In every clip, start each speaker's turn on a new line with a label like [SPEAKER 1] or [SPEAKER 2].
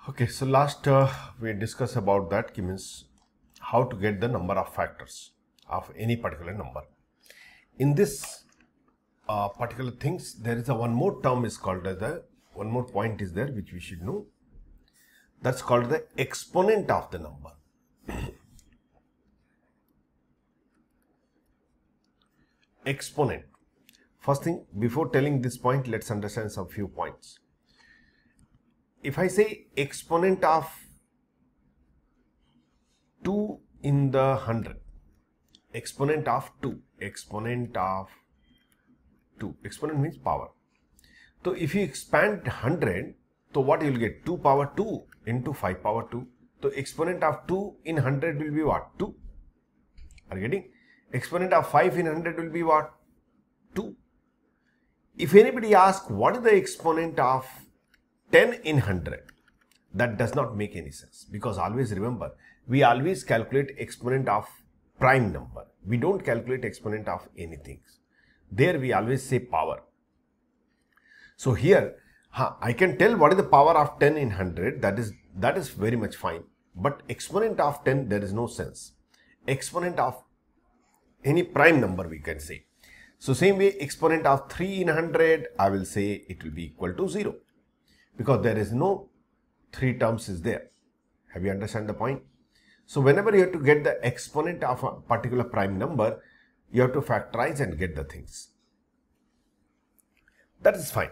[SPEAKER 1] Okay, so last we discussed about that means how to get the number of factors of any particular number. In this particular things, there is a one more term is called as the one more point is there which we should know. That's called the exponent of the number. Exponent. First thing, before telling this point, let's understand some few points. If I say exponent of 2 in the 100, exponent of 2, exponent means power. So if you expand 100, so what you will get? 2 power 2 into 5 power 2. So exponent of 2 in 100 will be what? 2. Are you getting? Exponent of 5 in 100 will be what? 2. If anybody asks what is the exponent of 10 in 100, that does not make any sense, because always remember, we always calculate exponent of prime number. We don't calculate exponent of anything. There we always say power. So here I can tell what is the power of 10 in 100, that is very much fine, but exponent of 10 there is no sense. Exponent of any prime number we can say. So same way, exponent of 3 in 100, I will say it will be equal to 0, because there is no 3 terms is there. Have you understand the point? So whenever you have to get the exponent of a particular prime number, you have to factorize and get the things. That is fine.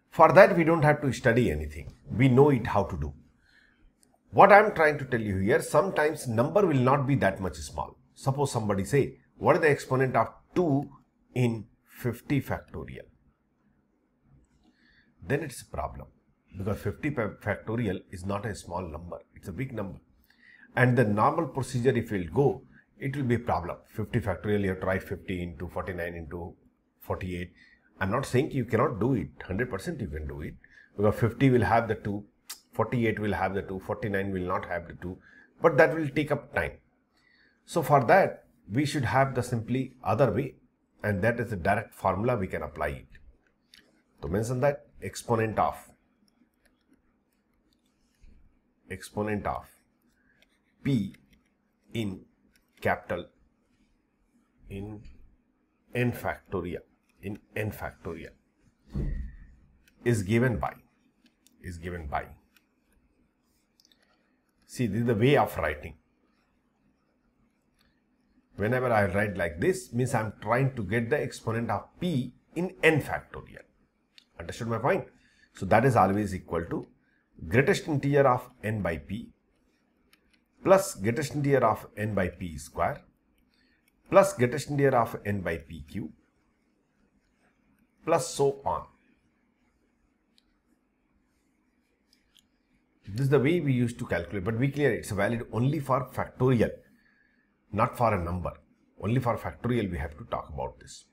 [SPEAKER 1] For that we don't have to study anything. We know it how to do. What I am trying to tell you here, sometimes number will not be that much small. Suppose somebody say, what is the exponent of 2 in 50 factorial? Then it's a problem, because 50 factorial is not a small number, it's a big number. And the normal procedure, if you will go, it will be a problem. 50 factorial, you have to write 50 into 49 into 48. I'm not saying you cannot do it, 100% you can do it, because 50 will have the 2, 48 will have the 2, 49 will not have the 2, but that will take up time. So for that, we should have the simply other way, and that is the direct formula we can apply it. To mention that, exponent of P in capital in n factorial is given by, see, this is the way of writing. Whenever I write like this, means I am trying to get the exponent of P in n factorial. Understood my point? So that is always equal to greatest integer of n by p plus greatest integer of n by p square plus greatest integer of n by p cube plus so on. This is the way we used to calculate, but be clear, it's valid only for factorial, not for a number. Only for factorial we have to talk about this.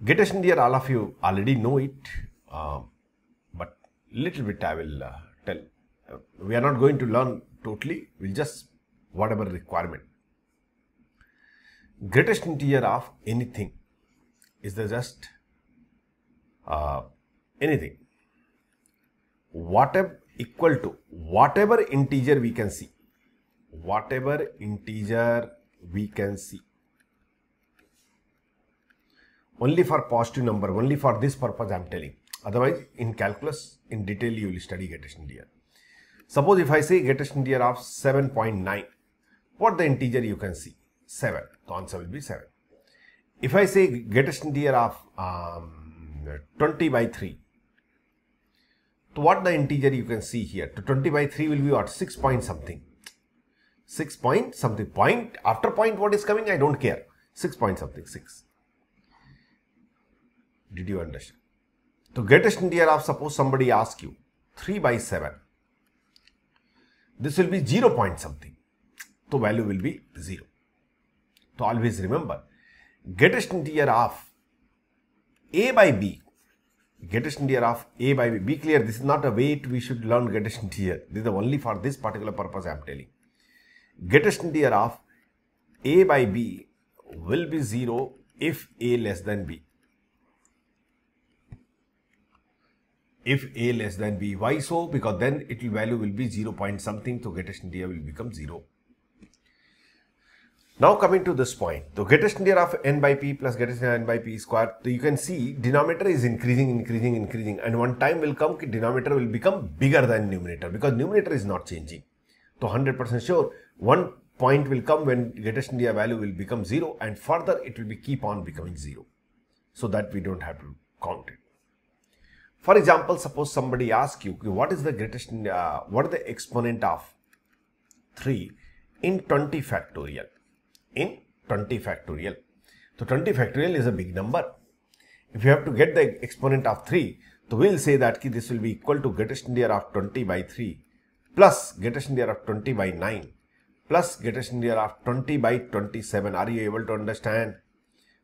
[SPEAKER 1] Greatest integer, all of you already know it, but little bit I will tell. We are not going to learn totally, we'll just whatever requirement. Greatest integer of anything is the just anything, whatever equal to whatever integer we can see, only for positive number, only for this purpose I am telling. Otherwise, in calculus, in detail, you will study greatest integer. Suppose if I say greatest integer of 7.9, what the integer you can see? 7. The answer will be 7. If I say greatest integer of 20 by 3, so what the integer you can see here? To 20 by 3 will be what? 6 point something. 6 point something. Point after point, what is coming? I don't care. 6 point something. 6. Did you understand? So greatest integer of, suppose somebody asks you 3 by 7. This will be 0 point something. So value will be 0. So always remember, greatest integer of a by b. Greatest integer of a by b. Be clear, this is not a way we should learn greatest integer. This is only for this particular purpose I am telling. Greatest integer of a by b will be 0 if a less than b. If a less than b, why so? Because then its value will be 0 point something, so greatest integer will become 0. Now coming to this point, the greatest integer of n by p plus greatest integer n by p square, so you can see denominator is increasing, and one time will come denominator will become bigger than numerator because numerator is not changing. So 100% sure one point will come when greatest integer value will become 0, and further it will be keep on becoming 0, so that we don't have to count it. For example, suppose somebody asks you what is the greatest what is the exponent of 3 in 20 factorial? In 20 factorial. So 20 factorial is a big number. If you have to get the exponent of 3, so we will say that this will be equal to greatest integer of 20 by 3 plus greatest integer of 20 by 9 plus greatest integer of 20 by 27. Are you able to understand?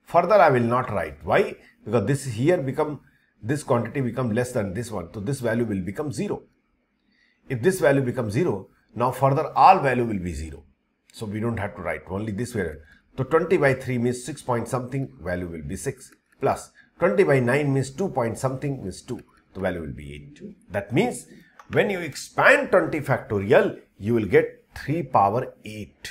[SPEAKER 1] Further I will not write. Why? Because this here become, this quantity become less than this one. So this value will become 0. If this value becomes 0, now further all value will be 0. So we don't have to write only this value. So 20 by 3 means 6 point something, value will be 6, plus 20 by 9 means 2 point something means 2, the value will be 8. That means when you expand 20 factorial, you will get 3 power 8.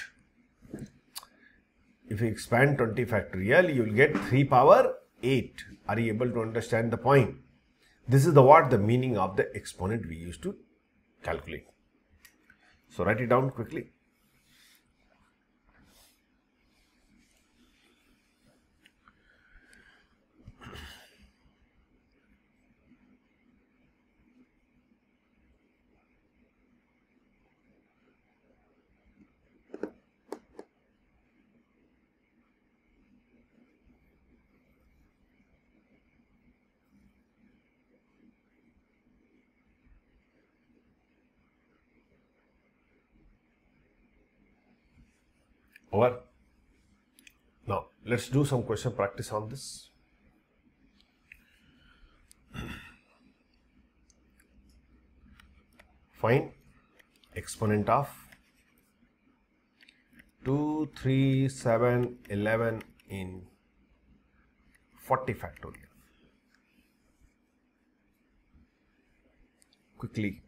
[SPEAKER 1] If you expand 20 factorial, you will get 3 power 8. Are you able to understand the point? This is the meaning of the exponent we used to calculate. So write it down quickly. Over. Now let's do some question practice on this. Find exponent of 2, 3, 7, 11 in 40 factorial. Quickly.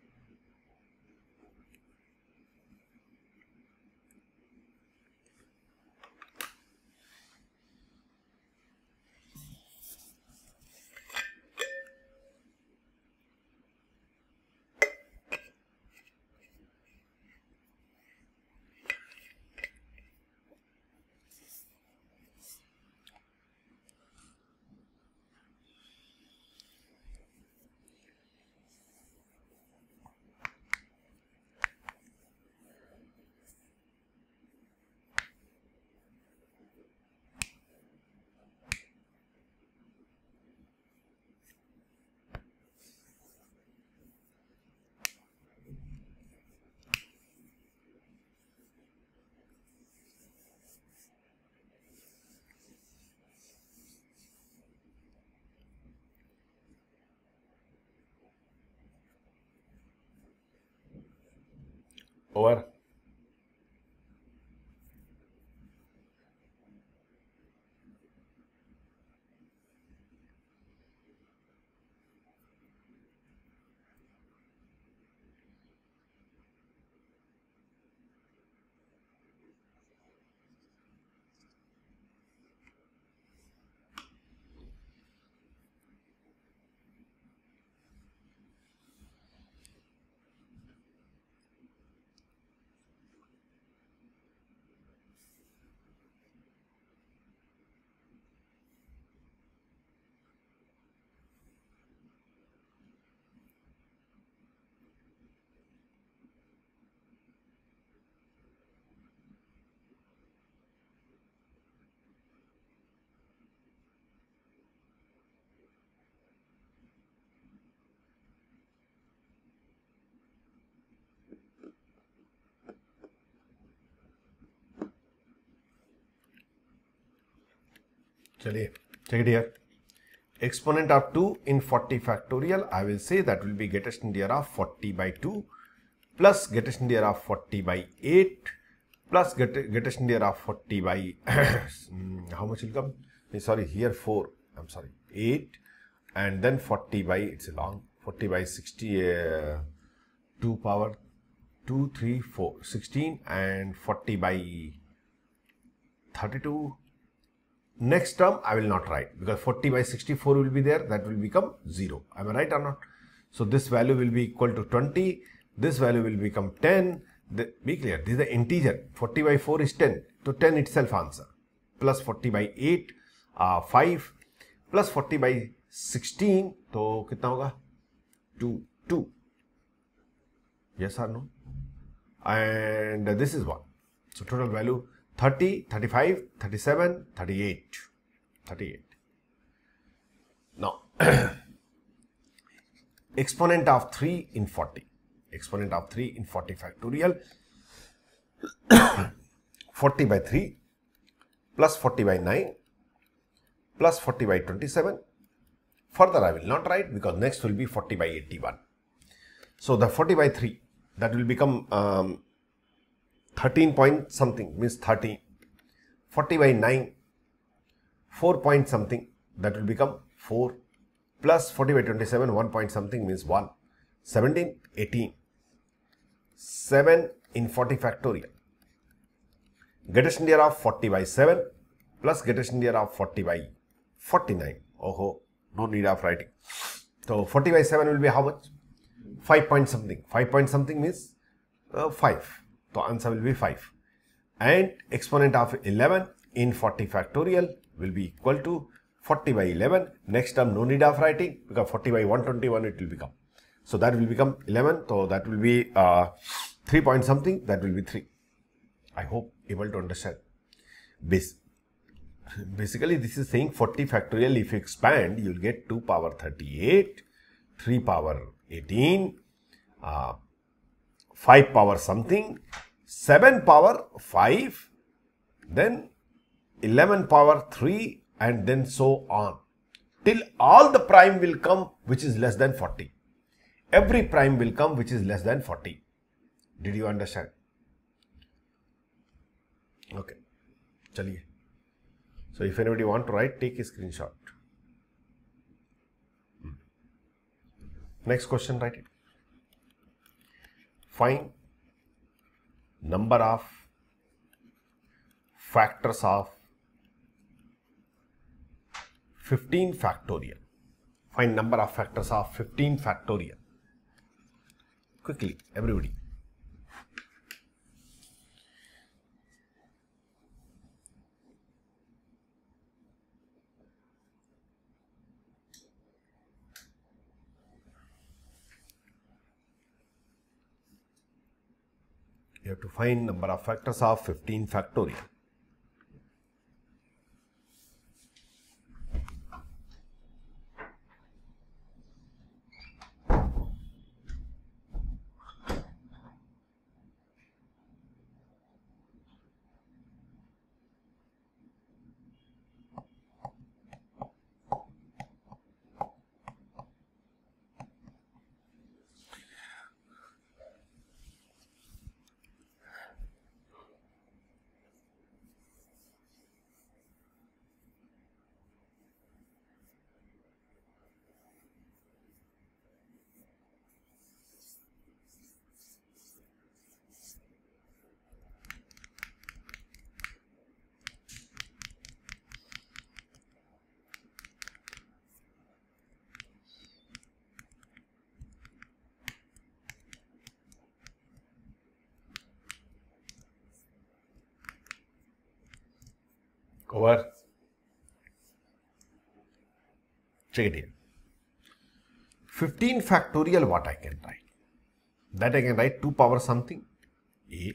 [SPEAKER 1] Over. Chaliye, check it here. Exponent of 2 in 40 factorial, I will say that will be greatest integer of 40 by 2 plus greatest integer of 40 by 8 plus greatest integer of 40 by how much will come? Sorry, here 4. I'm sorry, 8 and then 40 by, it's a long 40 by 60, 2 power 2, 3, 4, 16 and 40 by 32. Next term I will not write because 40 by 64 will be there, that will become 0. Am I right or not? So this value will be equal to 20, this value will become 10. Be clear, this is the integer, 40 by 4 is 10, so 10 itself answer, plus 40 by 8, 5, plus 40 by 16, तो कितना होगा 2. Yes or no? And this is 1. So total value 30, 35, 37, 38. Now, exponent of 3 in 40. Exponent of 3 in 40 factorial. 40 by 3 plus 40 by 9 plus 40 by 27. Further I will not write because next will be 40 by 81. So the 40 by 3, that will become 13 point something, means 13. 40 by 9, 4 point something, that will become 4. Plus 40 by 27, 1 point something means 1. 17, 18. 7 in 40 factorial. Greatest integer of 40 by 7 plus greatest integer of 40 by 49. Oh, no need of writing. So 40 by 7 will be how much? 5 point something. 5 point something means 5. So answer will be 5. And exponent of 11 in 40 factorial will be equal to 40 by 11. Next term no need of writing because 40 by 121 it will become. So that will become 11. So that will be 3 point something. That will be 3. I hope able to understand. Basically this is saying 40 factorial. If you expand, you will get 2 power 38, 3 power 18, 5 power something, 7 power 5, then 11 power 3, and then so on till all the prime will come which is less than 40. Every prime will come which is less than 40. Did you understand? Okay, chaliye. So if anybody want to write, take a screenshot. Next question, write it. Find number of factors of 15 factorial. Find number of factors of 15 factorial. Quickly, everybody. You have to find number of factors of 15 factorial. Over. Check it here. 15 factorial, what I can write? That I can write 2 power something A,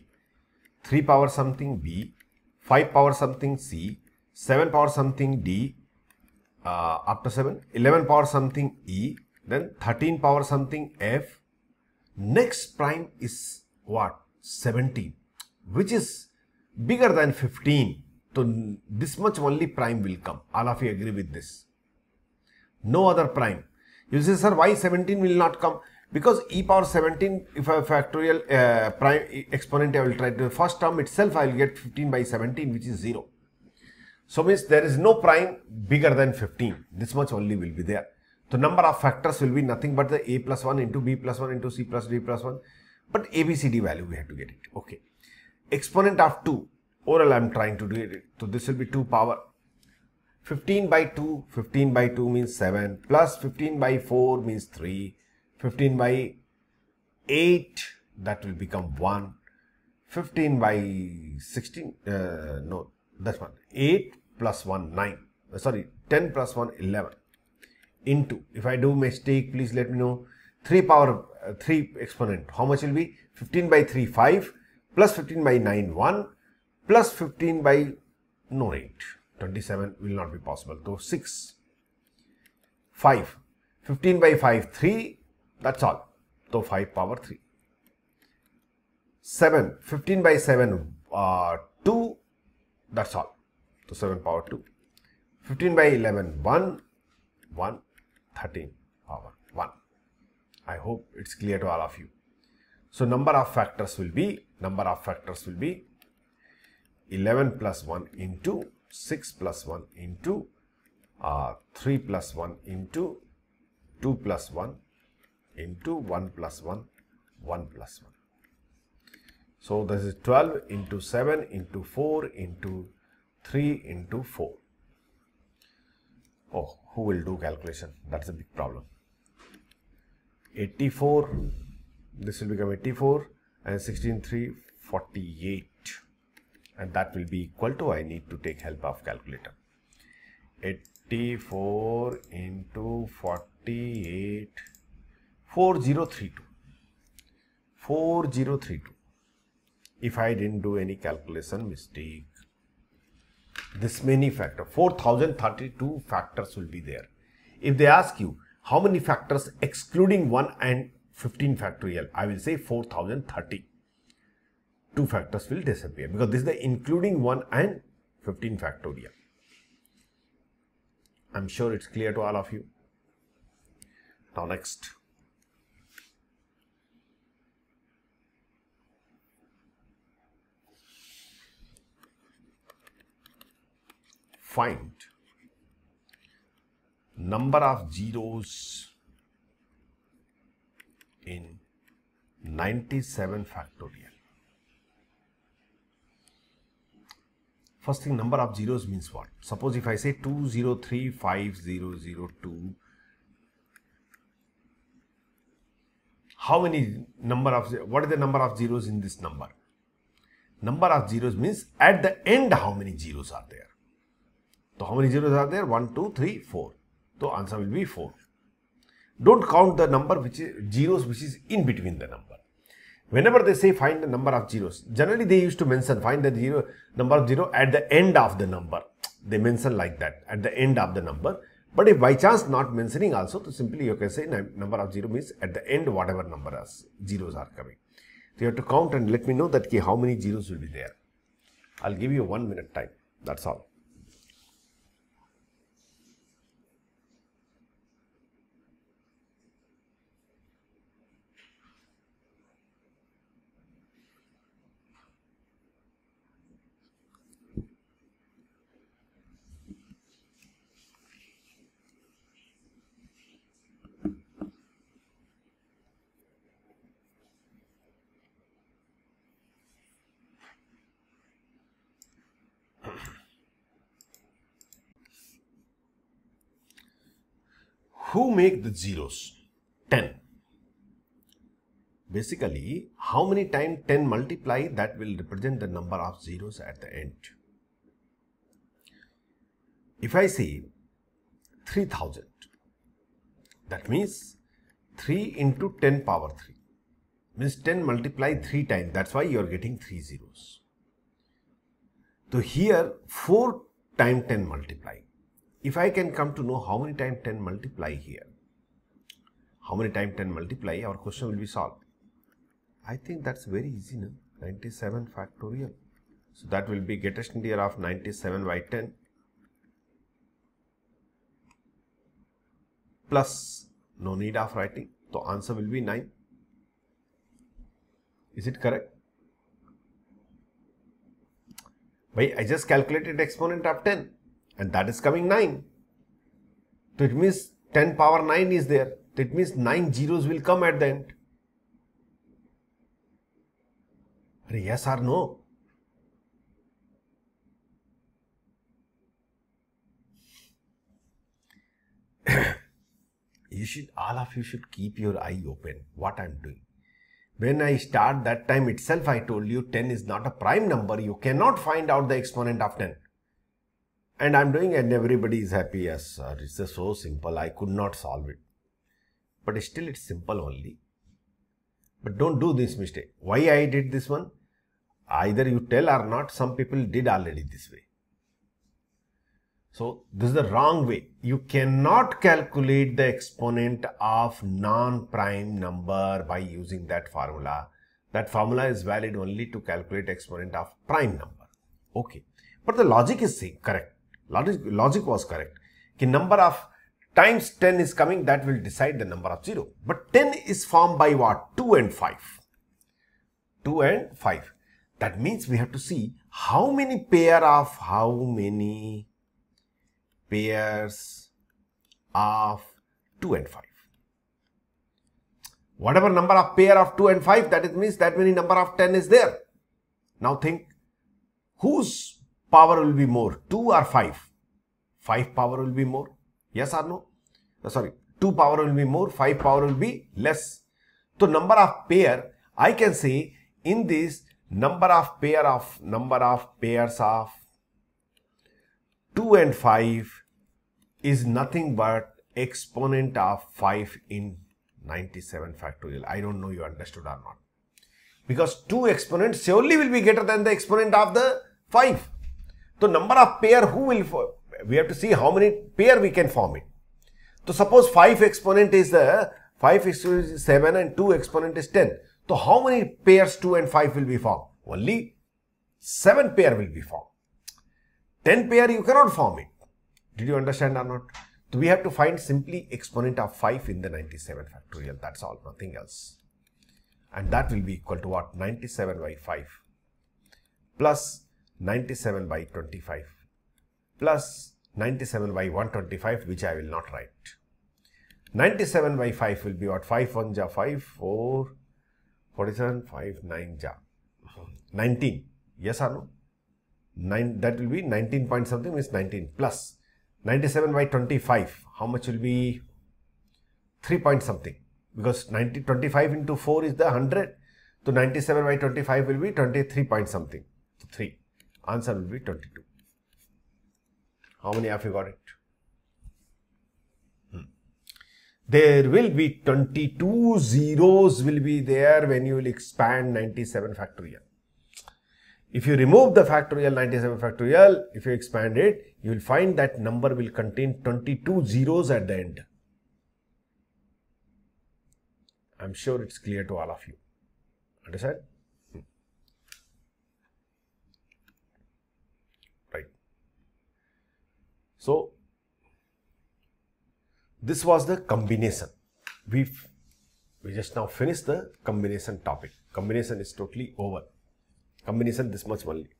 [SPEAKER 1] 3 power something B, 5 power something C, 7 power something D, after 7, 11 power something E, then 13 power something F. Next prime is what? 17, which is bigger than 15. So this much only prime will come. All of you agree with this? No other prime. You say, sir, why 17 will not come? Because e power 17, if I have factorial prime exponent, I will try to the first term itself, I will get 15 by 17, which is 0. So means there is no prime bigger than 15. This much only will be there. So number of factors will be nothing but the a plus 1 into b plus 1 into c plus d plus 1. But a, b, c, d value we have to get it. Okay. Exponent of 2. Oral I am trying to do it. So this will be 2 power. 15 by 2. 15 by 2 means 7. Plus 15 by 4 means 3. 15 by 8. That will become 1. 15 by 16. No, that's one. 8 plus 1, 9. Sorry, 10 plus 1, 11. Into, if I do mistake, please let me know. 3 power 3 exponent. How much will be? 15 by 3, 5. Plus 15 by 9, 1. Plus 15 by, no 8. 27 will not be possible. So 6. 5. 15 by 5, 3. That's all. So 5 power 3. 7. 15 by 7, 2. That's all. So 7 power 2. 15 by 11, 1. 1. 13 power 1. I hope it's clear to all of you. So number of factors will be 11 plus 1 into 6 plus 1 into 3 plus 1 into 2 plus 1 into 1 plus 1, 1 plus 1. So this is 12 into 7 into 4 into 3 into 4. Oh, who will do calculation? That's a big problem. 84, this will become 84 and 16, 3, 48. And that will be equal to, I need to take help of calculator. 84 into 48, 4032. 4032. If I didn't do any calculation mistake, this many factors, 4032 factors will be there. If they ask you how many factors excluding 1 and 15 factorial, I will say 4030. 2 factors will disappear because this is the including 1 and 15 factorial. I'm sure it's clear to all of you. Now next. Find number of zeros in 97 factorial. First thing, number of zeros means what? Suppose if I say 2035002, how many number of, what is the number of zeros in this number? Number of zeros means at the end how many zeros are there. So how many zeros are there? 1, 2, 3, 4. So answer will be 4. Don't count the number which is zeros which is in between the number. Whenever they say find the number of zeros, generally they used to mention find the number of zero at the end of the number. They mention like that at the end of the number. But if by chance not mentioning also, so simply you can say number of zero means at the end whatever number of zeros are coming. So you have to count and let me know that how many zeros will be there. I'll give you 1 minute time. That's all. Who make the zeros? 10. Basically, how many times 10 multiply, that will represent the number of zeros at the end. If I say 3000, that means 3 into 10 power 3. Means 10 multiply 3 times. That's why you are getting 3 zeros. So here 4 times 10 multiply. If I can come to know how many times 10 multiply here, how many times 10 multiply, our question will be solved. I think that's very easy, no? 97 factorial. So that will be greatest integer of 97 by 10 plus, no need of writing. So answer will be 9. Is it correct? But I just calculated exponent of 10 and that is coming 9. So it means 10 power 9 is there. That means 9 zeros will come at the end. Yes or no? All of you should keep your eye open what I am doing. When I start that time itself, I told you 10 is not a prime number. You cannot find out the exponent of 10. And I'm doing, and everybody is happy. Yes, sir. It's just so simple. I could not solve it. But still, it's simple only. But don't do this mistake. Why I did this one? Either you tell or not, some people did already this way. So, this is the wrong way. You cannot calculate the exponent of non-prime number by using that formula. That formula is valid only to calculate exponent of prime number. Okay. But the logic is correct. Logic was correct. The number of times 10 is coming, that will decide the number of 0. But 10 is formed by what? 2 and 5. 2 and 5. That means we have to see how many pairs of 2 and 5. Whatever number of pair of 2 and 5, that means that many number of 10 is there. Now think, whose power will be more, 2 or 5? 5 power will be more. Yes or no? Sorry, 2 power will be more, 5 power will be less. So number of pair, I can say in this number of pairs of 2 and 5 is nothing but exponent of 5 in 97 factorial. I don't know you understood or not. Because 2 exponents surely will be greater than the exponent of the 5. So number of pair we have to see how many pair we can form it. So suppose 5 exponent is 7 and 2 exponent is 10. So how many pairs 2 and 5 will be formed? Only 7 pair will be formed. 10 pair you cannot form it. Did you understand or not? So we have to find simply exponent of 5 in the 97 factorial. That's all, nothing else. And that will be equal to what? 97 by 5 plus 97 by 25 plus 97 by 125, which I will not write. 97 by 5 will be what? 5 1 ja 5, 4, 47, 5, 9 ja 19. Yes or no? 9, that will be 19 point something, means 19 plus 97 by 25. How much will be 3 point something? Because 25 into 4 is the 100. So 97 by 25 will be 23 point something. So 3. Answer will be 22. How many of you got it? There will be 22 zeros will be there when you will expand 97 factorial. If you remove the factorial 97 factorial, if you expand it, you will find that number will contain 22 zeros at the end. I am sure it's clear to all of you. Understand? Right. So, this was the combination. We just now finished the combination topic. Combination is totally over. Combination this much only.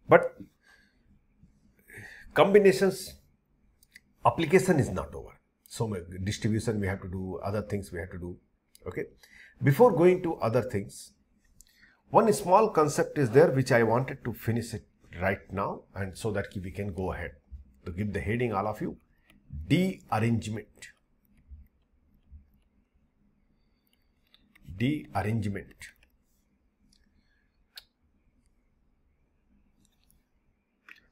[SPEAKER 1] But combinations application is not over. So distribution we have to do, other things we have to do. Okay. Before going to other things, one small concept is there which I wanted to finish it right now, and so that we can go ahead. To give the heading all of you, de-arrangement. De-arrangement.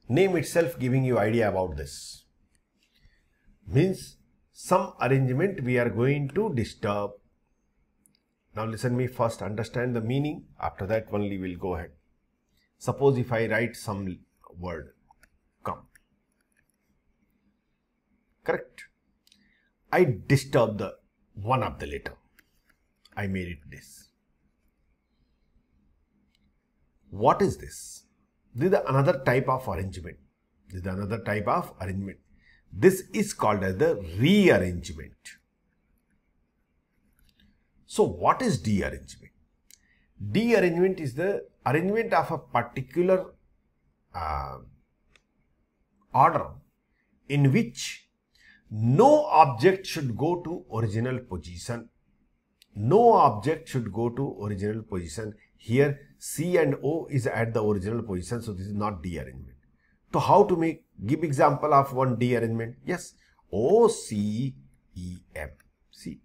[SPEAKER 1] Name itself giving you idea about this. Means some arrangement we are going to disturb. Now listen me first, understand the meaning. After that only we'll go ahead. Suppose if I write some word, come. Correct. I disturb the one of the letter. I made it this. What is this? This is another type of arrangement. This is called as the rearrangement. So what is de-arrangement? De-arrangement is the arrangement of a particular order in which no object should go to original position. No object should go to original position. Here C and O is at the original position, so this is not D arrangement. So how to give example of one D arrangement? Yes, O, C, E, M. See,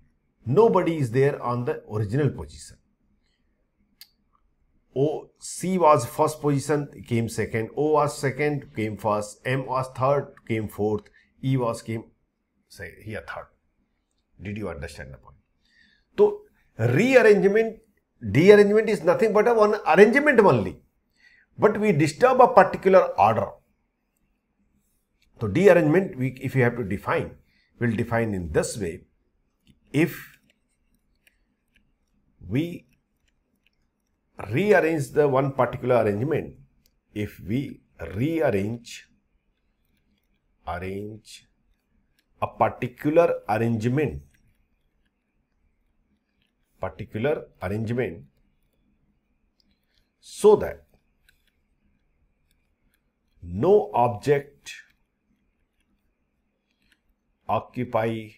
[SPEAKER 1] nobody is there on the original position. O, C was first position, came second. O was second, came first. M was third, came fourth. E came here third. Did you understand the point? So rearrangement, dearrangement is nothing but a one arrangement only. But we disturb a particular order. So dearrangement, if you have to define, we'll define in this way. If we rearrange the one particular arrangement, if we arrange a particular arrangement so that no object occupy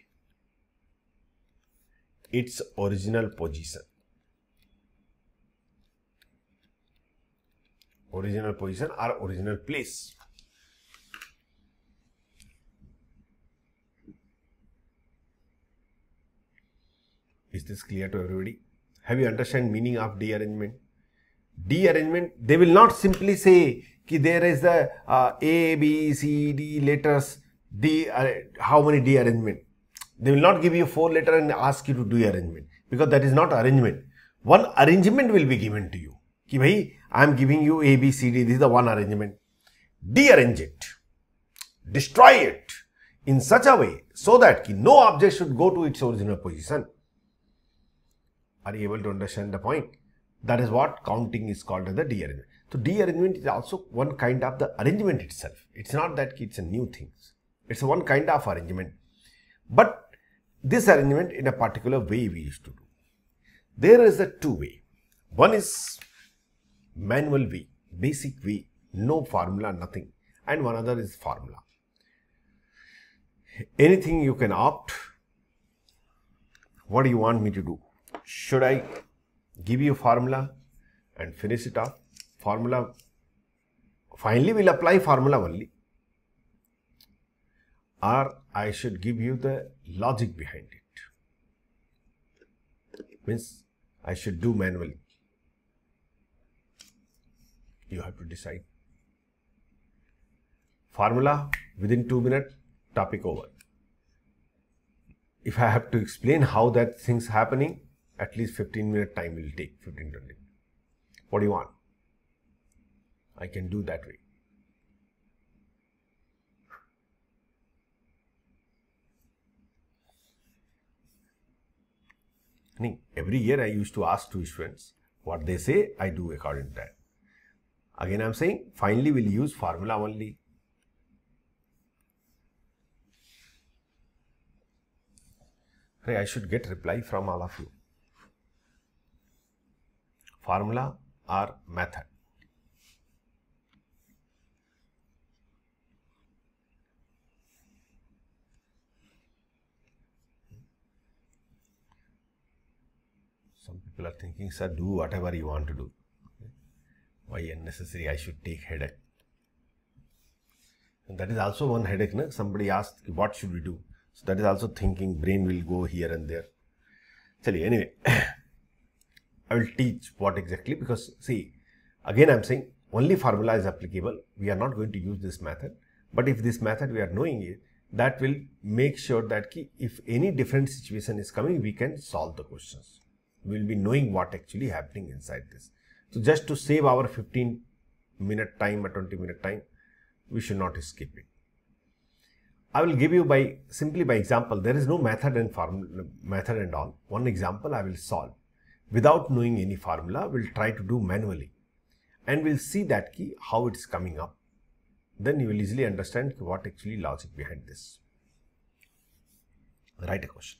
[SPEAKER 1] its original position. Original position or original place. Is this clear to everybody? Have you understand meaning of dearrangement? Dearrangement, they will not simply say that there is the A, B, C, D letters, D, how many dearrangement? They will not give you 4 letters and ask you to do arrangement, because that is not arrangement. One arrangement will be given to you. Ki bhai, I am giving you A, B, C, D, this is the one arrangement. Dearrange it, destroy it in such a way so that no object should go to its original position. Are you able to understand the point? That is what counting is called as the dearrangement. So dearrangement is also one kind of the arrangement itself. It's not that it's a new thing. It's one kind of arrangement. But this arrangement in a particular way we used to do. There is a two way. One is manual way, basic way, no formula, nothing. And one other is formula. Anything you can opt. What do you want me to do? Should I give you a formula and finish it off? Formula, finally we'll apply formula only. Or I should give you the logic behind it. Means I should do manually. You have to decide. Formula, within 2 minutes, topic over. If I have to explain how that thing's happening, at least 15-minute time will take, 15-20. What do you want? I can do that way. Every year I used to ask 2 students what they say, I do according to that. Again I am saying, finally we'll use formula only. I should get reply from all of you. Formula or method? Some people are thinking, sir, do whatever you want to do. Why unnecessary I should take headache? And that is also one headache. No? Somebody asked, what should we do? So that is also thinking, brain will go here and there. Anyway, I will teach what exactly, because see, again I am saying only formula is applicable. We are not going to use this method. But if this method we are knowing it, that will make sure that if any different situation is coming, we can solve the questions. We will be knowing what actually happening inside this. So just to save our 15-minute time or 20-minute time, we should not skip it. I will give you simply by example. There is no method and all. One example I will solve. Without knowing any formula, we'll try to do manually. And we'll see that how it's coming up. Then you will easily understand what actually logic behind this. Write a question.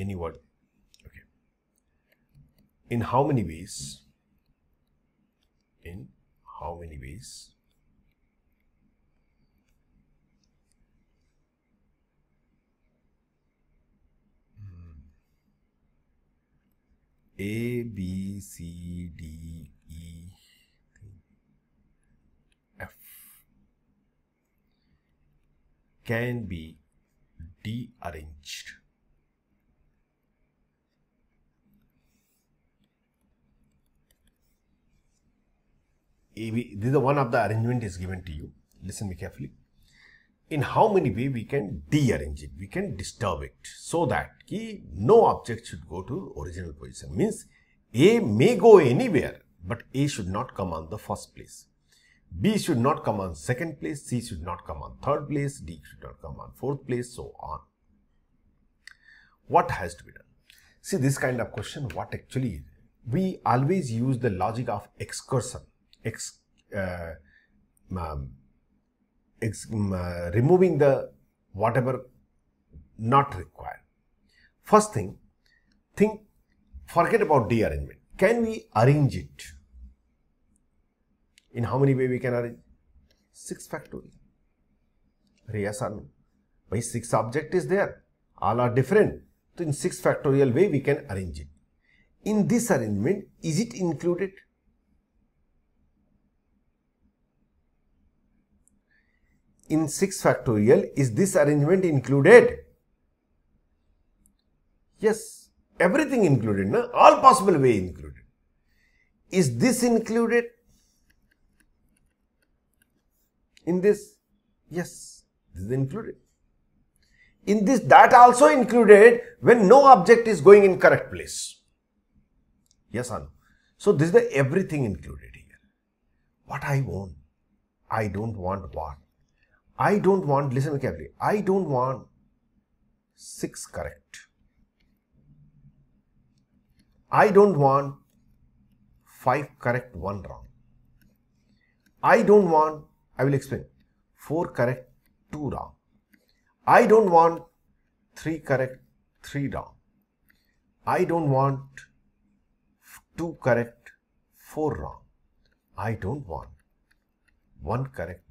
[SPEAKER 1] any word. Okay. In how many ways? In how many ways? A, B, C, D, E, F can be de-arranged. This is the one of the arrangement is given to you. Listen me carefully. In how many ways we can de-arrange it, we can disturb it, so that no object should go to original position. Means A may go anywhere, but A should not come on the first place. B should not come on second place, C should not come on third place, D should not come on fourth place, so on. What has to be done? See, this kind of question, what actually, we always use the logic of excursion, removing the whatever not required. First thing, forget about de-arrangement. Can we arrange it? In how many ways we can arrange? 6 factorial. Yes or no? Why 6 object is there? All are different. So in 6 factorial way we can arrange it. In this arrangement, is it included? In 6 factorial, is this arrangement included? Yes, everything included, na? All possible way included. Is this included? In this, yes, this is included. In this, that also included when no object is going in correct place. Yes or no? So this is the everything included here. What I want? I don't want what? I don't want, listen carefully, I don't want 6 correct. I don't want 5 correct, 1 wrong. I don't want, I will explain, 4 correct, 2 wrong. I don't want 3 correct, 3 wrong. I don't want 2 correct, 4 wrong. I don't want 1 correct,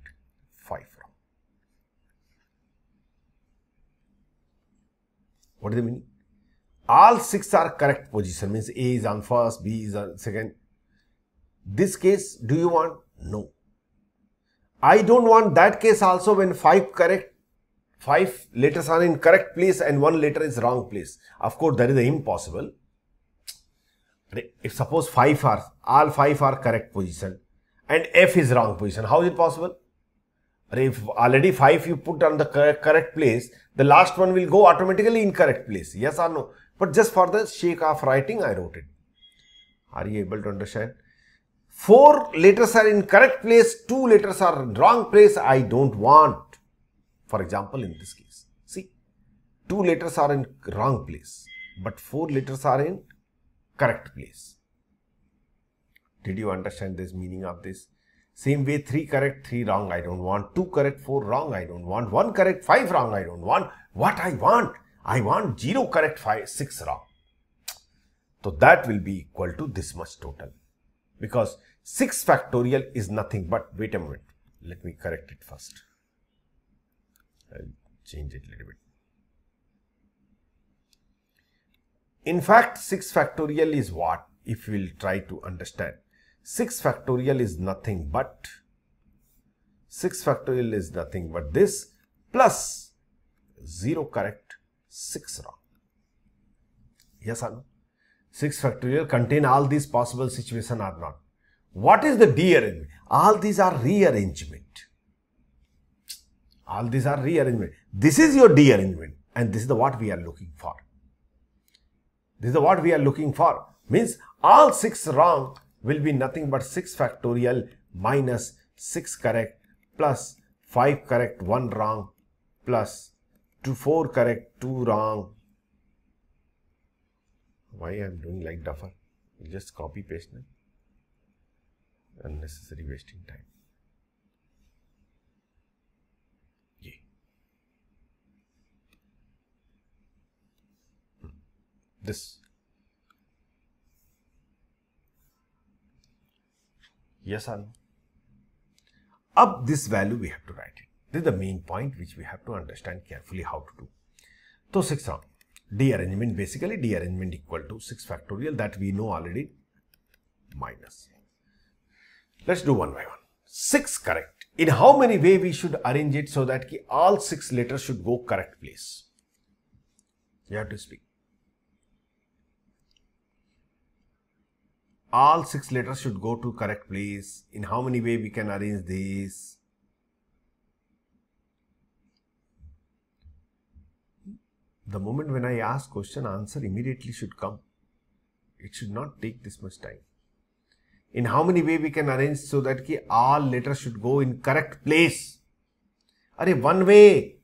[SPEAKER 1] 5 wrong. What is the meaning? All 6 are correct position, means A is on first, B is on second. This case, do you want? No. I don't want that case also when 5 letters are in correct place and 1 letter is wrong place. Of course, that is impossible. If suppose all 5 are correct position and F is wrong position, how is it possible? If already 5 you put on the correct place, the last one will go automatically in correct place. Yes or no? But just for the sake of writing, I wrote it. Are you able to understand? 4 letters are in correct place, 2 letters are in wrong place. I don't want. For example, in this case, see, 2 letters are in wrong place, but 4 letters are in correct place. Did you understand this meaning of this? Same way, 3 correct, 3 wrong, I don't want. 2 correct, 4 wrong, I don't want. 1 correct, 5 wrong, I don't want. What I want? I want 0 correct, 6 wrong. So that will be equal to this much total. Because 6 factorial is nothing but, wait a minute, let me correct it first. I'll change it a little bit. In fact, 6 factorial is what? If we will try to understand. 6 factorial is nothing but this plus 0 correct, 6 wrong. Yes or no? 6 factorial contain all these possible situations or not. What is the de-arrangement? All these are rearrangement. All these are rearrangement. This is your de-arrangement and this is the what we are looking for. This is the what we are looking for. Means all 6 wrong will be nothing but 6 factorial minus 6 correct plus 5 correct, 1 wrong plus 4 correct, 2 wrong. Why I am doing like duffer? Just copy paste now. Unnecessary wasting time. Yeah. This. Yes or no? Up this value we have to write it. This is the main point which we have to understand carefully how to do. So 6 round. D arrangement, basically D arrangement equal to 6 factorial, that we know already, minus. Let's do one by one. 6 correct. In how many way we should arrange it so that all 6 letters should go correct place? You have to speak. All 6 letters should go to correct place. In how many way we can arrange this? The moment when I ask question, answer immediately should come. It should not take this much time. In how many way we can arrange so that all letters should go in correct place? Arey, one way.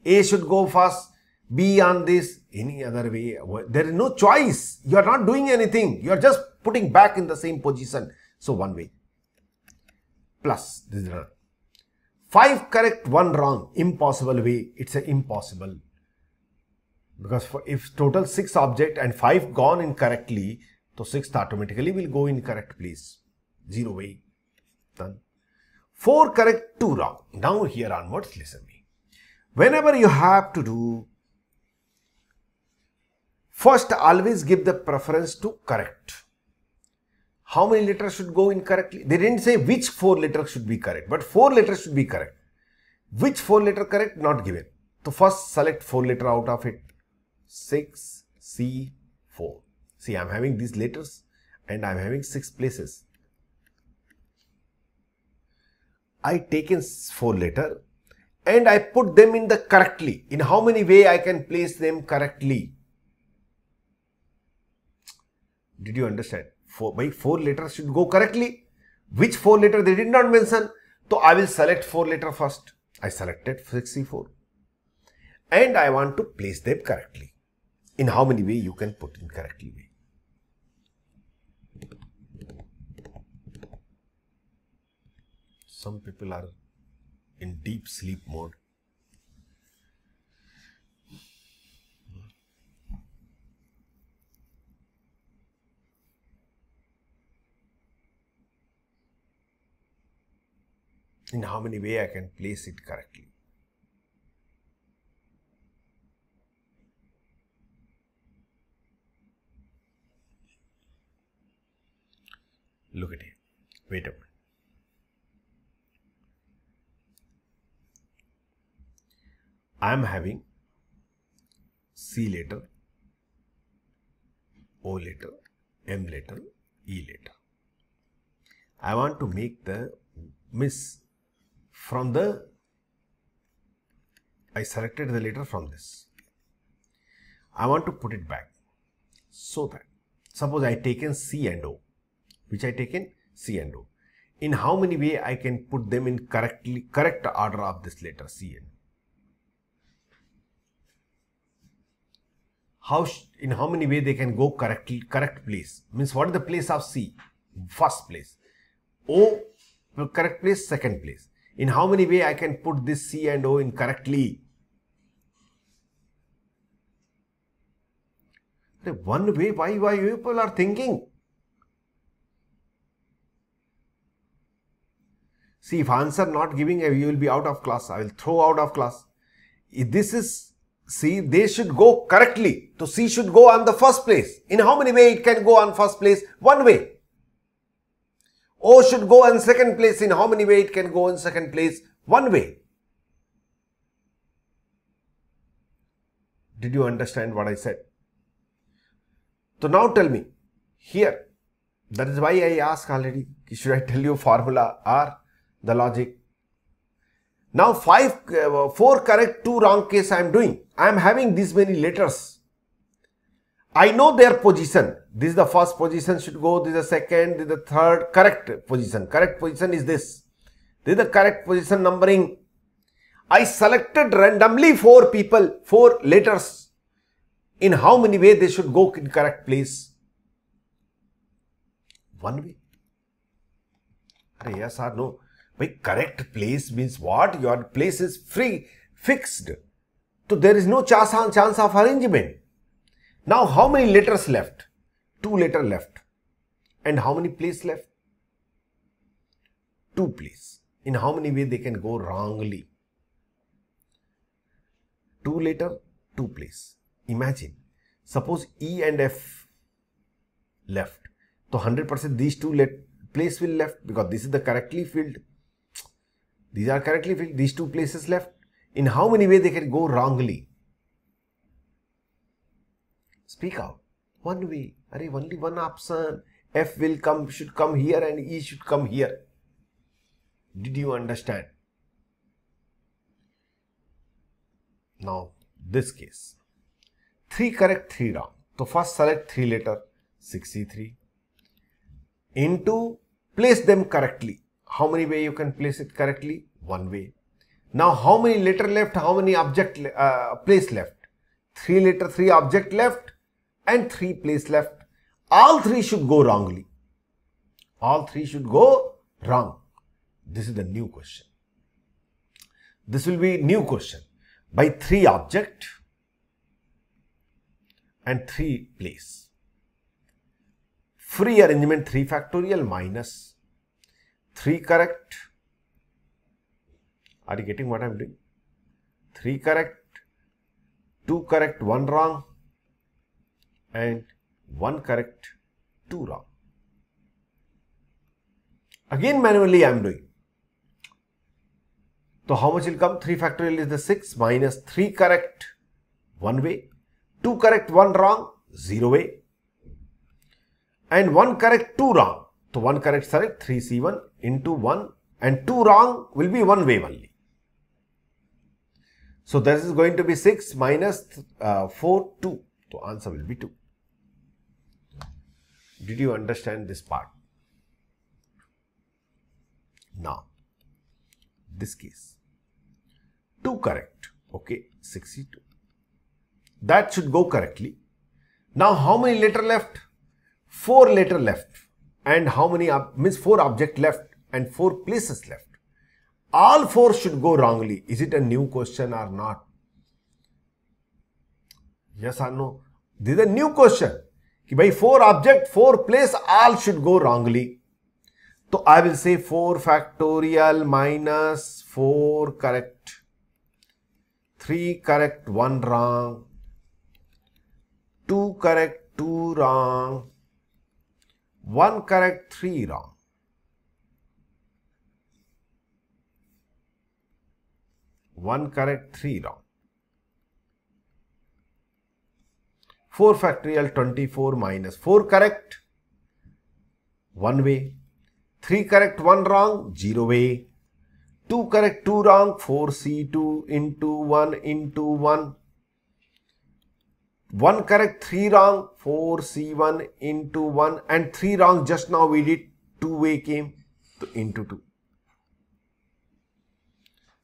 [SPEAKER 1] A should go first, B on this, any other way. There is no choice. You are not doing anything. You are just putting back in the same position. So one way. Plus, this is wrong. 5 correct, 1 wrong. Impossible way. It's an impossible. Because if total 6 object and 5 gone incorrectly, so 6th automatically will go in correct place. 0 way. Done. 4 correct, 2 wrong. Now here onwards, listen me. Whenever you have to do, first always give the preference to correct. How many letters should go incorrectly? They didn't say which 4 letters should be correct, but 4 letters should be correct. Which 4 letter correct? Not given. So first select 4 letter out of it. 6, C, 4. See, I am having these letters and I am having 6 places. I taken 4 letter and I put them in the correctly. In how many way I can place them correctly? Did you understand? 4 letters should go correctly. Which 4 letter they did not mention? So I will select 4 letter first. I selected 6C4 and I want to place them correctly. In how many way you can put in correctly way? Some people are in deep sleep mode. In how many way I can place it correctly? Look at it. Wait a minute. I am having C letter, O letter, M letter, E letter. I want to make the miss from the, I selected the letter from this. I want to put it back so that, suppose I taken C and O, which I taken C and O. In how many way I can put them in correct order of this letter C and O? In how many way they can go correct place? Means what is the place of C? First place. O, correct place, second place. In how many way I can put this C and O in correctly? One way, why people are thinking? See, if answer not giving, you will be out of class. I will throw out of class. If this is C, they should go correctly. So C should go on the first place. In how many way it can go on first place? One way. O should go on second place. In how many way it can go in second place? One way. Did you understand what I said? So now tell me, here, that is why I asked already, should I tell you formula or the logic? Now 4 correct, 2 wrong case I am doing. I am having these many letters. I know their position. This is the first position should go, this is the second, this is the third. Correct position. Correct position is this. This is the correct position numbering. I selected randomly 4 people, 4 letters. In how many way they should go in correct place? One way. Yes or no? By correct place means what? Your place is free, fixed. So there is no chance of arrangement. Now how many letters left? 2 letters left. And how many places left? 2 places. In how many ways they can go wrongly? 2 letters, 2 places. Imagine, suppose E and F left. So 100% these 2 places will left, because this is the correctly filled. These are correctly filled. These 2 places left. In how many ways they can go wrongly? Speak out. One way. Only one option. F should come here and E should come here. Did you understand? Now, this case. 3 correct, 3 wrong. So first select 3 letter, 63. Into, place them correctly. How many way you can place it correctly? 1 way. Now how many letter left? How many object place left? 3 letter, 3 object left and 3 place left. All 3 should go wrongly. All 3 should go wrong. This is the new question. This will be new question. By 3 object and 3 place. Free arrangement 3 factorial minus 3 correct. Are you getting what I am doing? 3 correct, 2 correct, 1 wrong, and 1 correct, 2 wrong. Again manually I am doing. So how much will come? 3 factorial is the 6 minus 3 correct, 1 way, 2 correct, 1 wrong, 0 way, and 1 correct, 2 wrong. So 1 correct, sorry, 3C1 into 1 and 2 wrong will be 1 way only. So this is going to be 6 minus 4, 2. So answer will be 2. Did you understand this part? Now, this case. 2 correct. Okay, 62. That should go correctly. Now, how many letter left? 4 letter left. And how many, means 4 object left and 4 places left. All 4 should go wrongly. Is it a new question or not? Yes or no? This is a new question. Ki by 4 object, 4 place, all should go wrongly. So I will say 4 factorial minus 4 correct, 3 correct, 1 wrong, 2 correct, 2 wrong, 1 correct, 3 wrong. 1 correct, 3 wrong. 4 factorial 24 minus 4 correct, 1 way. 3 correct, 1 wrong, 0 way. 2 correct, 2 wrong, 4C2 into 1 into 1. 1 correct, 3 wrong, 4C1 into 1 and 3 wrong. Just now we did 2 way came into 2.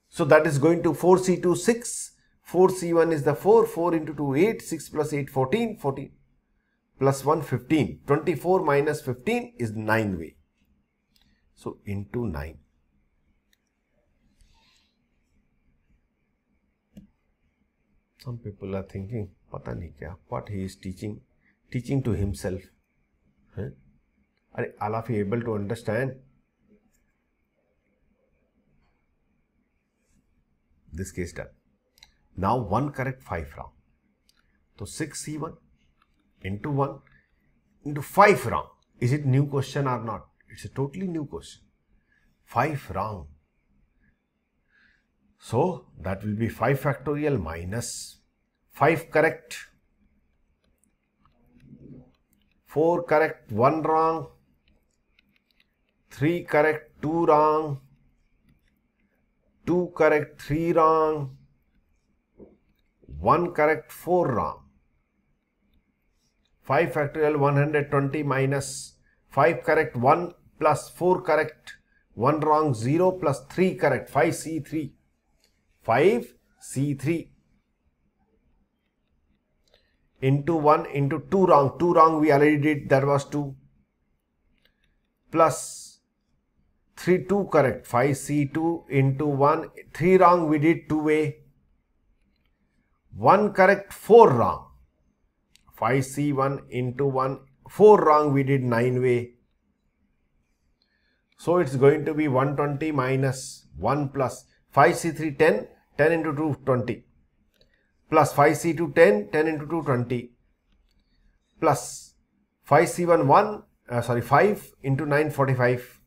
[SPEAKER 1] So that is going to 4C2 6, 4C1 is the 4, 4 into 2 8, 6 plus 8 14, 14 plus 1 15, 24 minus 15 is 9 way. So into 9. Some people are thinking, pata nahi kya, what he is teaching to himself. Huh? Are all of you able to understand? This case done. Now 1 correct, 5 wrong. So 6C1 into 1 into 5 wrong. Is it new question or not? It's a totally new question. 5 wrong. So that will be 5 factorial minus 5 correct, 4 correct, 1 wrong, 3 correct, 2 wrong, 2 correct, 3 wrong, 1 correct, 4 wrong. 5 factorial 120 minus 5 correct, 1 plus 4 correct, 1 wrong, 0 plus 3 correct, 5C3. 5C3 into 1 into 2 wrong. 2 wrong we already did, that was 2. Plus 3 2 correct, 5C2 into 1. 3 wrong we did 2 way. 1 correct, 4 wrong. 5C1 into 1, 4 wrong we did 9 way. So it's going to be 120 minus 1 plus 5C3 10, 10 into 2 20, plus 5C2 10, 10 into 2 20, plus 5C1 5 into 9 45.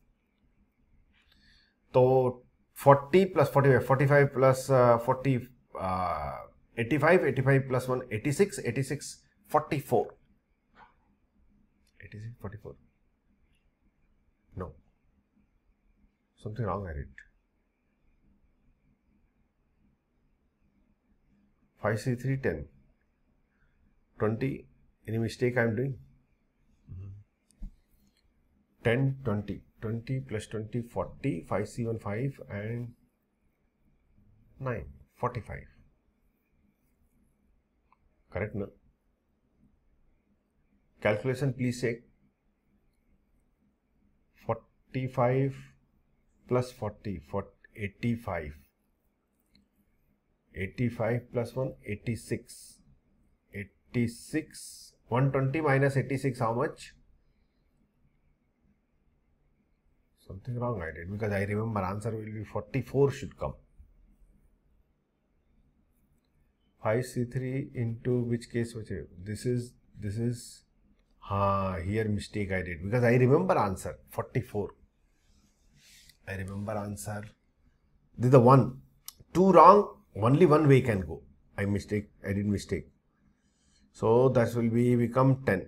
[SPEAKER 1] So 40 plus 45, 45 plus 40, 85, 85 plus 1, 86, 86, 44. 86, 44. No. Something wrong I did. 5C3 10. 20. Any mistake I am doing? 10, 20. 20 plus 20, 40. 5C1 5 and 9, 45. Correct, no? Calculation please check. 45 plus 40, 85. 85 plus 1, 86. 86. 120 minus 86, how much? Something wrong I did, because I remember answer will be 44 should come. 5C3 into which case? This is here mistake I did, because I remember answer 44. I remember answer. This is the one. 2 wrong, only one way can go. I did mistake. So that will become 10.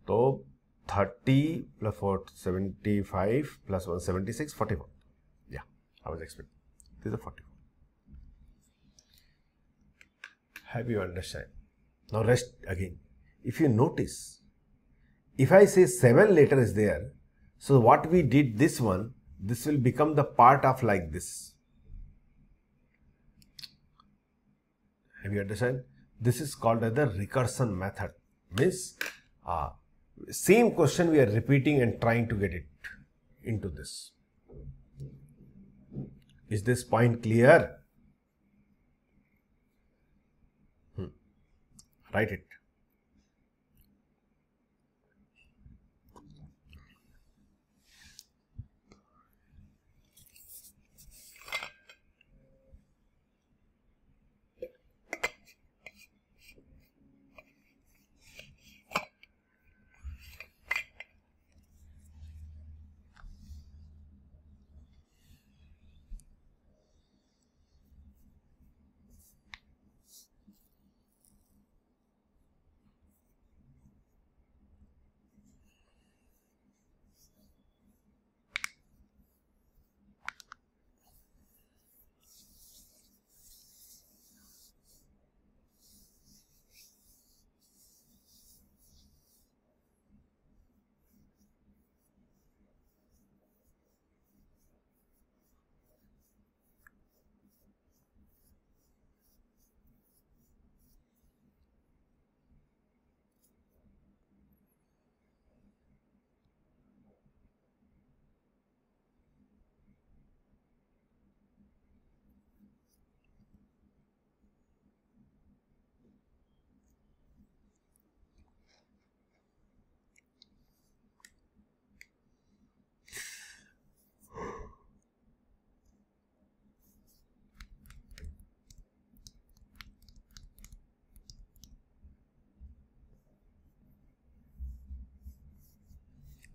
[SPEAKER 1] So 30 plus 4, 75 plus 1, 76, 44. Yeah, I was expecting. This is a 44. Have you understand? Now rest again. If you notice, if I say 7 letter is there, so what we did this one, this will become the part of like this. Have you understand? This is called as the recursion method. Means same question we are repeating and trying to get it into this. Is this point clear? Write it.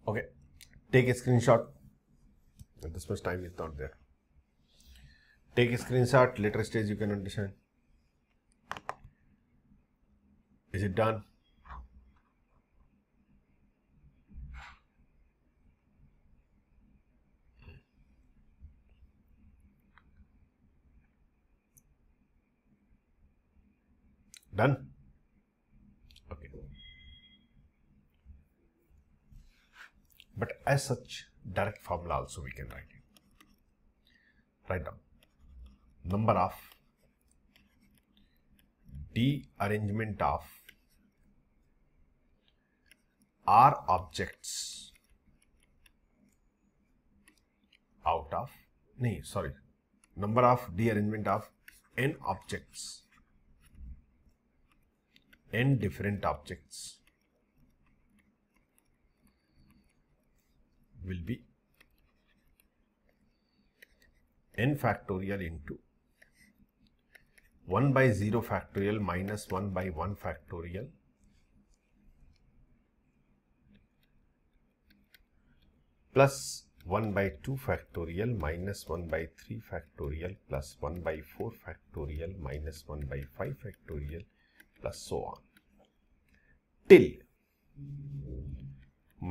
[SPEAKER 1] Okay, take a screenshot. This much time is not there. Take a screenshot, later stage you can understand. Is it done? Done? Okay. But as such, direct formula also we can write it. Write down. Number of de-arrangement of R objects out of, number of de-arrangement of N objects n different objects will be n factorial into 1 by 0 factorial minus 1 by 1 factorial plus 1 by 2 factorial minus 1 by 3 factorial plus 1 by 4 factorial minus 1 by 5 factorial plus so on till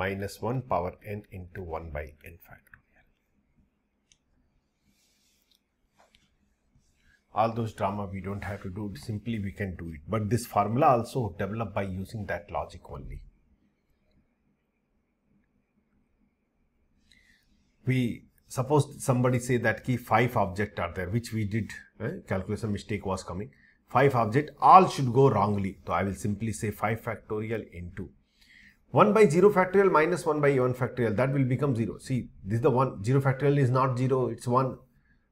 [SPEAKER 1] minus 1 power n into 1 by n factorial. All those drama we don't have to do, simply we can do it. But this formula also developed by using that logic only. We suppose somebody say that key 5 objects are there, which we did, calculation mistake was coming. 5 objects, all should go wrongly. So I will simply say 5 factorial into 1 by 0 factorial minus 1 by 1 factorial, that will become 0. See, this is the 1, 0 factorial is not 0, it's 1.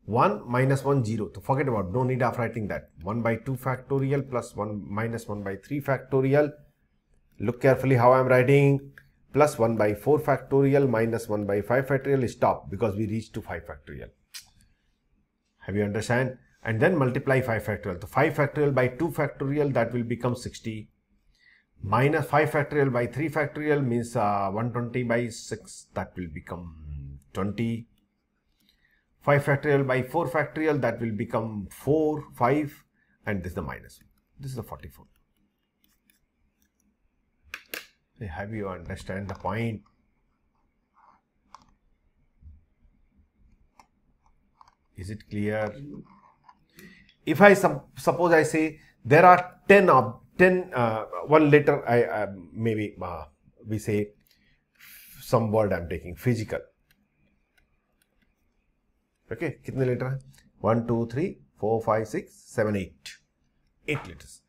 [SPEAKER 1] 1 minus 1, 0. So forget about, no need of writing that. 1 by 2 factorial plus 1 minus 1 by 3 factorial. Look carefully how I am writing. Plus 1 by 4 factorial minus 1 by 5 factorial. Stop, because we reached to 5 factorial. Have you understand? And then multiply 5 factorial. So 5 factorial by 2 factorial, that will become 60. Minus 5 factorial by 3 factorial means 120 by 6, that will become 20. 5 factorial by 4 factorial, that will become 4, 5, and this is the minus. This is the 44. Have you understand the point? Is it clear? If I suppose I say there are 10 one letter, maybe we say some word I am taking, physical. Okay, कितने letter है? 1, 2, 3, 4, 5, 6, 7, 8. 8 letters.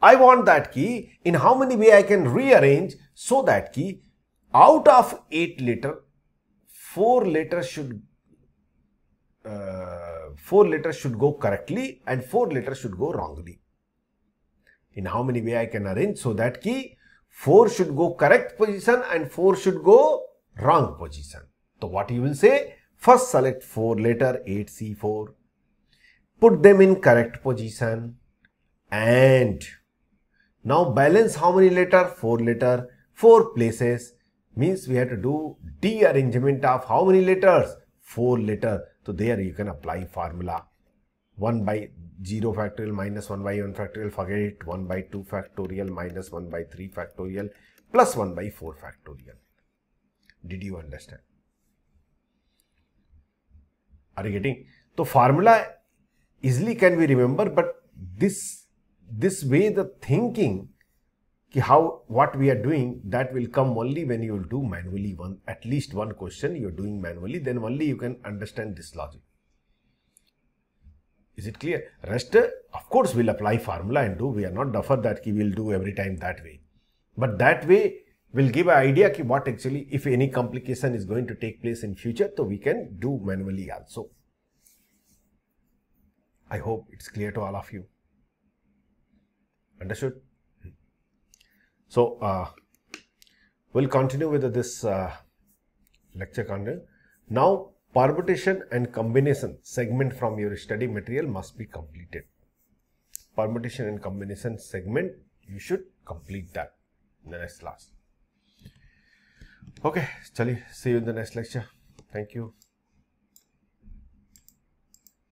[SPEAKER 1] I want that key in how many way I can rearrange so that key out of 8 letter, 4 letters should go correctly and 4 letters should go wrongly. In how many way I can arrange so that key 4 should go correct position and 4 should go wrong position. So what you will say? First select 4 letter 8C4, put them in correct position, and now balance how many letter? 4 letter, 4 places, means we have to do de-arrangement of how many letters? 4 letter. So there you can apply formula. 1 by 0 factorial minus 1 by 1 factorial, forget it. 1 by 2 factorial minus 1 by 3 factorial plus 1 by 4 factorial. Did you understand? Are you getting? So formula easily can be remembered, but this way the thinking what we are doing, that will come only when you will do manually at least one question you are doing manually, then only you can understand this logic. Is it clear? Rest, of course, we'll apply formula and do. We are not duffer that we will do every time that way. But that way will give an idea what actually, if any complication is going to take place in future, so we can do manually also. I hope it's clear to all of you. Understood? So, we'll continue with this lecture content. Now, permutation and combination segment from your study material must be completed. Permutation and combination segment, you should complete that in the next class. Okay, chali, see you in the next lecture. Thank you.